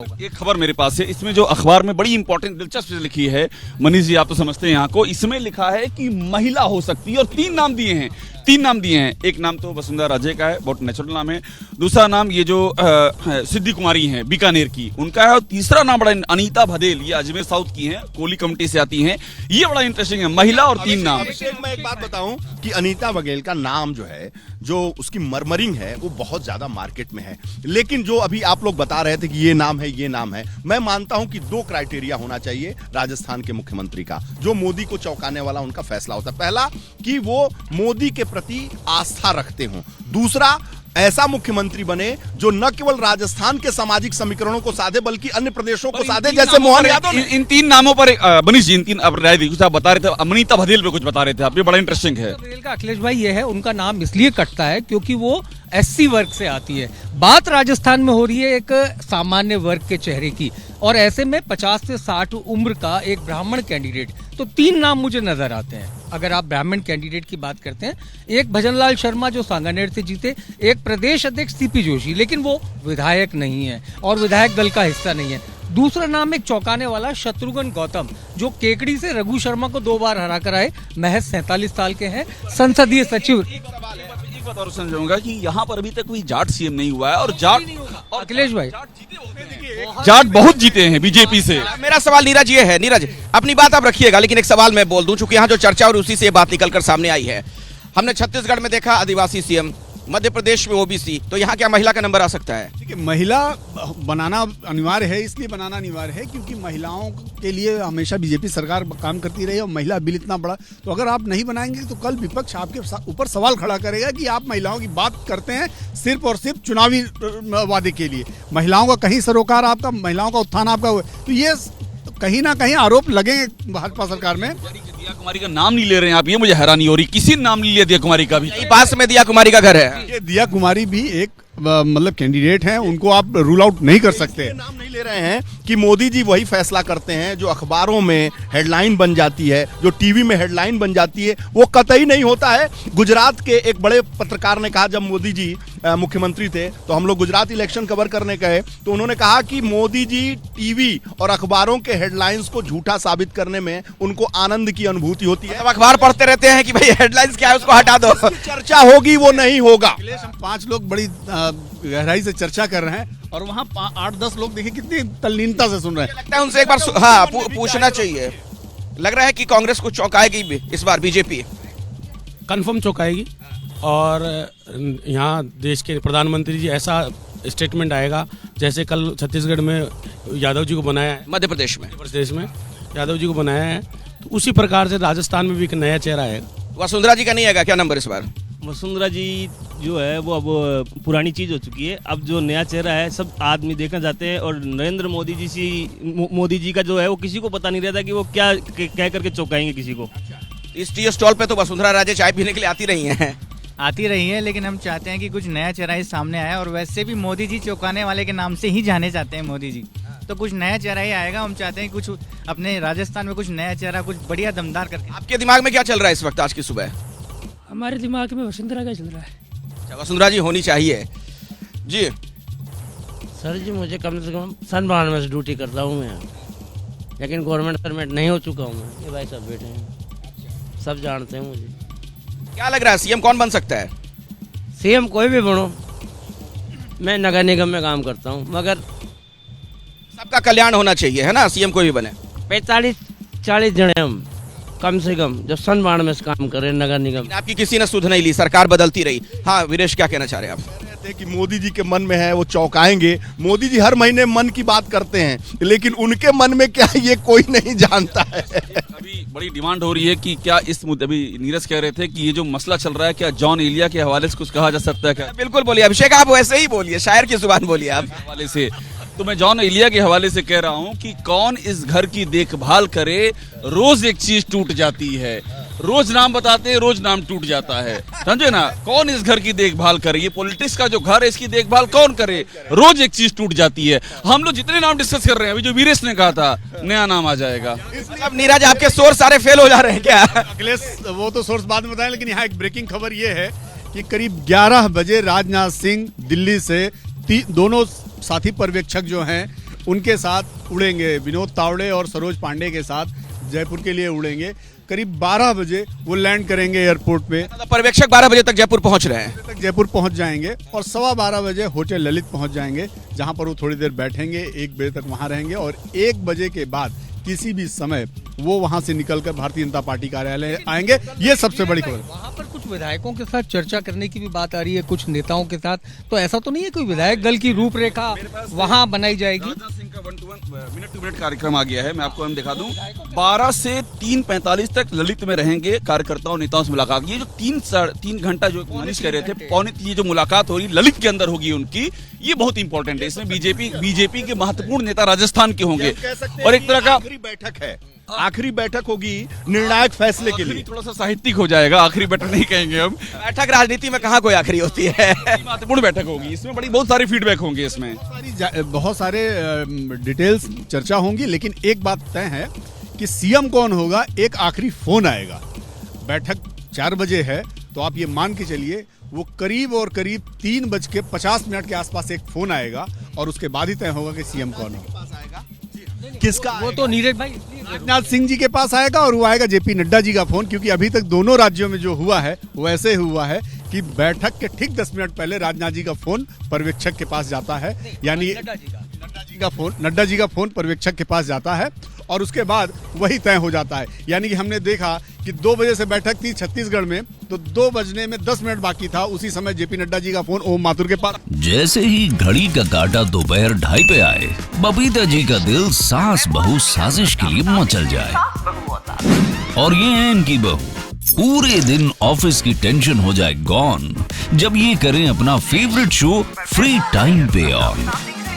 एक खबर मेरे पास है, इसमें जो अखबार में बड़ी इंपॉर्टेंट दिलचस्प चीज लिखी है, मनीष जी आप तो समझते हैं यहाँ को, इसमें लिखा है कि महिला हो सकती है और तीन नाम दिए हैं। एक नाम तो वसुंधरा राजे का है, बहुत नेचुरल नाम है। दूसरा नाम ये जो सिद्धि कुमारी हैं बीकानेर की, उनका है। और तीसरा नाम बड़ा अनीता भदेल, ये अजमेर साउथ की हैं, कोली कमेटी से आती हैं। ये बड़ा इंटरेस्टिंग है, महिला और तीन नाम। मैं एक बात बताऊं कि अनीता बघेल का नाम जो है, जो उसकी मर्मरिंग है, वो बहुत ज्यादा मार्केट में है। लेकिन जो अभी आप लोग बता रहे थे कि ये नाम है, ये नाम है, मैं मानता हूं कि दो क्राइटेरिया होना चाहिए राजस्थान के मुख्यमंत्री का, जो मोदी को चौंकाने वाला उनका फैसला होता है। पहला कि वो मोदी के प्रति आस्था रखते हों। दूसरा, ऐसा मुख्यमंत्री बने जो न केवल राजस्थान के सामाजिक समीकरणों को साधे बल्कि अन्य प्रदेशों को साधे, जैसे मोहन यादव ने। इन तीन नामों पर मनीष जी, इन तीन अब राय दी, कुछ आप बता रहे थे, अनीता भदेल पे कुछ बता रहे थे आप, ये बड़ा इंटरेस्टिंग है। भदेल का अखिलेश भाई ये है, उनका नाम इसलिए कटता है क्योंकि वो एससी वर्ग से आती है। बात राजस्थान में हो रही है एक सामान्य वर्ग के चेहरे की, और ऐसे में 50 से 60 उम्र का एक ब्राह्मण कैंडिडेट, तो तीन नाम मुझे नजर आते हैं। अगर आप ब्राह्मण कैंडिडेट की बात करते हैं, एक भजनलाल शर्मा जो सांगानेर से जीते, एक प्रदेश अध्यक्ष सीपी जोशी, लेकिन वो विधायक नहीं है और विधायक दल का हिस्सा नहीं है। दूसरा नाम एक चौंकाने वाला शत्रुघ्न गौतम, जो केकड़ी से रघु शर्मा को 2 बार हरा कर आए, महज 47 साल के हैं, संसदीय सचिव। एक बात और समझाऊंगा कि यहाँ पर अभी तक कोई जाट सीएम नहीं हुआ है, और जाट अखिलेश भाई जाट बहुत जीते हैं बीजेपी से। मेरा सवाल नीरज ये है, नीरज अपनी बात आप रखिएगा, लेकिन एक सवाल मैं बोल दूं, चूंकि यहाँ जो चर्चा और उसी से बात निकलकर सामने आई है। हमने छत्तीसगढ़ में देखा आदिवासी सीएम, मध्य प्रदेश में ओबीसी, तो यहाँ क्या महिला का नंबर आ सकता है? देखिए, महिला बनाना अनिवार्य है, इसलिए बनाना अनिवार्य है क्योंकि महिलाओं के लिए हमेशा बीजेपी सरकार काम करती रही, और महिला बिल इतना बड़ा, तो अगर आप नहीं बनाएंगे तो कल विपक्ष आपके ऊपर सवाल खड़ा करेगा कि आप महिलाओं की बात करते हैं सिर्फ और सिर्फ चुनावी वादे के लिए। महिलाओं का कहीं सरोकार आपका, महिलाओं का उत्थान आपका, तो ये कहीं ना कहीं आरोप लगेंगे भाजपा सरकार में। दिया कुमारी का नाम नहीं ले रहे हैं आप, ये मुझे हैरानी हो रही, किसी ने नाम नहीं लिया दिया कुमारी का भी। पास में दिया कुमारी का घर है। ये दिया कुमारी भी एक मतलब कैंडिडेट हैं, उनको आप रूल आउट नहीं कर सकते। नाम नहीं ले रहे हैं कि मोदी जी वही फैसला करते हैं जो अखबारों में हेडलाइन बन जाती है, जो टीवी में हेडलाइन बन जाती है, वो कतई नहीं होता है। गुजरात के एक बड़े पत्रकार ने कहा, जब मोदी जी मुख्यमंत्री थे तो हम लोग गुजरात इलेक्शन कवर करने गए, तो उन्होंने कहा कि मोदी जी टीवी और अखबारों के हेडलाइंस को झूठा साबित करने में उनको आनंद की अनुभूति होती है। अब अखबार पढ़ते रहते हैं कि भाई हेडलाइंस क्या है, उसको हटा दो। चर्चा होगी, वो नहीं होगा। हम 5 लोग बड़ी गहराई से चर्चा कर रहे हैं, और वहाँ 8-10 लोग देखिए कितनी तल्लीनता से सुन रहे हैं। लगता है उनसे एक बार हाँ पूछना चाहिए। लग रहा है कि कांग्रेस को चौंकाएगी भी इस बार बीजेपी, कंफर्म चौंकाएगी, और यहाँ देश के प्रधानमंत्री जी ऐसा स्टेटमेंट आएगा जैसे कल छत्तीसगढ़ में यादव जी को बनाया है, मध्य प्रदेश में यादव जी को बनाया है, तो उसी प्रकार से राजस्थान में भी एक नया चेहरा आएगा। वसुंधरा जी का नहीं आएगा क्या नंबर इस बार? वसुंधरा जी जो है वो अब पुरानी चीज़ हो चुकी है। अब जो नया चेहरा है सब आदमी देखना चाहते हैं, और नरेंद्र मोदी जी का जो है वो किसी को पता नहीं रहता कि वो क्या कह करके चौंकाएंगे किसी को। इस टी स्टॉल पे तो वसुंधरा राजे चाय पीने के लिए आती रही हैं। लेकिन हम चाहते हैं कि कुछ नया चेहरा ही सामने आए, और वैसे भी मोदी जी चौंकाने वाले के नाम से ही जाने जाते हैं मोदी जी, तो कुछ नया चेहरा ही आएगा। हम चाहते हैं कुछ अपने राजस्थान में कुछ नया चेहरा, कुछ बढ़िया दमदार करके। आपके दिमाग में क्या चल रहा है इस वक्त आज की सुबह? हमारे दिमाग में वसुंधरा का चल रहा है। वसुंधरा जी होनी चाहिए जी। सर जी मुझे कम से कम सन 92 से ड्यूटी करता हूँ मैं, लेकिन गवर्नमेंट सर्वेंट नहीं हो चुका हूँ मैं। ये भाई सब बैठे हैं, सब जानते हैं मुझे। क्या लग रहा है सीएम कौन बन सकता है? सीएम कोई भी बनो, मैं नगर निगम में काम करता हूँ, मगर सबका कल्याण होना चाहिए, है ना? सीएम कोई भी बने। 45-40 जने हम कम से कम जो सन 92 में काम कर रहे हैं नगर निगम। आपकी किसी ने सुध नहीं ली, सरकार बदलती रही। हाँ वीरेश, क्या कहना चाह रहे हैं आप? कि मोदी जी के मन में है वो चौंकाएंगे। मोदी जी हर महीने मन की बात करते हैं, लेकिन उनके मन में क्या है ये कोई नहीं जानता है। अभी बड़ी डिमांड हो रही है कि क्या इस मुद्दे, अभी नीरज कह रहे थे कि ये जो मसला चल रहा है, क्या जॉन एलिया के हवाले से कुछ कहा जा सकता है क्या? बिल्कुल बोलिए अभिषेक, आप वैसे ही बोलिए, शायर की जुबान बोलिए आप। हवाले से तो मैं जॉन एलिया के हवाले से कह रहा हूँ कि कौन इस घर की देखभाल करे, रोज एक चीज टूट जाती है, रोज नाम बताते हैं, रोज नाम टूट जाता है, समझे ना? कौन इस घर की देखभाल करे? ये पॉलिटिक्स का जो घर है इसकी देखभाल कौन करे? रोज एक चीज टूट जाती है। हम लोग जितने नाम डिस्कस कर रहे हैं, अभी जो वीरेश ने कहा था नया नाम आ जाएगा। अब नीरज आपके सोर्स सारे फेल हो जा रहे हैं क्या? अखिलेश वो तो सोर्स बाद में बताएं, लेकिन यहाँ एक ब्रेकिंग खबर ये है कि करीब 11 बजे राजनाथ सिंह दिल्ली से दोनों साथी पर्यवेक्षक जो हैं उनके साथ उड़ेंगे। विनोद तावड़े और सरोज पांडे के साथ जयपुर के लिए उड़ेंगे। करीब 12 बजे वो लैंड करेंगे एयरपोर्ट पे। पर्यवेक्षक 12 बजे तक जयपुर पहुंच रहे हैं। तक जयपुर पहुंच जाएंगे और 12:15 बजे होटल ललित पहुंच जाएंगे, जहां पर वो थोड़ी देर बैठेंगे। 1 बजे तक वहां रहेंगे और 1 बजे के बाद किसी भी समय वो वहां से निकलकर भारतीय जनता पार्टी कार्यालय आएंगे। ये सबसे बड़ी खबर। वहाँ पर कुछ विधायकों के साथ चर्चा करने की भी बात आ रही है, कुछ नेताओं के साथ। तो ऐसा तो नहीं है कोई विधायक दल की रूपरेखा वहाँ बनाई जाएगी? राजनाथ सिंह का 1 to 1 मिनट टू मिनट कार्यक्रम आ गया है। मैं आपको हम दिखा दूं, 12 से 3:45 तक ललित में रहेंगे, कार्यकर्ताओं नेताओं से मुलाकात। ये जो 3 घंटा जो मनीष कह रहे थे, पौने ये जो मुलाकात हो रही ललित के अंदर होगी उनकी, ये बहुत इंपॉर्टेंट है। इसमें बीजेपी के महत्वपूर्ण नेता राजस्थान के होंगे और एक तरह का आखिरी बैठक है, आखिरी बैठक होगी निर्णायक फैसले के लिए। थोड़ा सा साहित्यिक हो जाएगा, आखिरी बैठक नहीं कहेंगे हम। बैठक राजनीति में कहाँ कोई आखिरी होती है। महत्वपूर्ण बैठक होगी, इसमें बहुत सारे फीडबैक होंगे। इसमें बहुत सारे डिटेल्स चर्चा होंगी, लेकिन एक बात तय है कि सीएम कौन होगा, एक आखिरी फोन आएगा। बैठक 4 बजे है, तो आप ये मान के चलिए वो करीब 3:50 के आसपास एक फोन आएगा और उसके बाद ही तय होगा कि सीएम कौन होगा। किसका वो तो नीरज भाई राजनाथ सिंह जी के पास आएगा और वो आएगा जेपी नड्डा जी का फोन, क्योंकि अभी तक दोनों राज्यों में जो हुआ है वो ऐसे हुआ है कि बैठक के ठीक 10 मिनट पहले राजनाथ जी का फोन पर्यवेक्षक के पास जाता है, यानी नड्डा जी का फोन पर्यवेक्षक के पास जाता है और उसके बाद वही तय हो जाता है। यानी कि हमने देखा कि 2 बजे से बैठक थी छत्तीसगढ़ में, तो 2 बजने में 10 मिनट बाकी था, उसी समय जेपी नड्डा जी का फोन ओम माथुर के पास। जैसे ही घड़ी का काटा दोपहर 2:30 पे आए, बबीता जी का दिल सास बहू साजिश के लिए मचल जाए। और ये है इनकी बहू, पूरे दिन ऑफिस की टेंशन हो जाए गॉन जब ये करें अपना फेवरेट शो फ्री टाइम पे ऑन।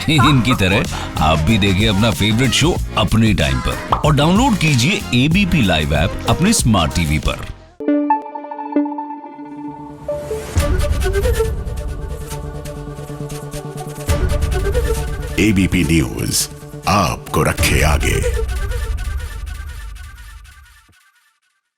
इनकी तरह आप भी देखें अपना फेवरेट शो अपने टाइम पर और डाउनलोड कीजिए एबीपी लाइव ऐप अपने स्मार्ट टीवी पर। एबीपी न्यूज आपको रखे आगे।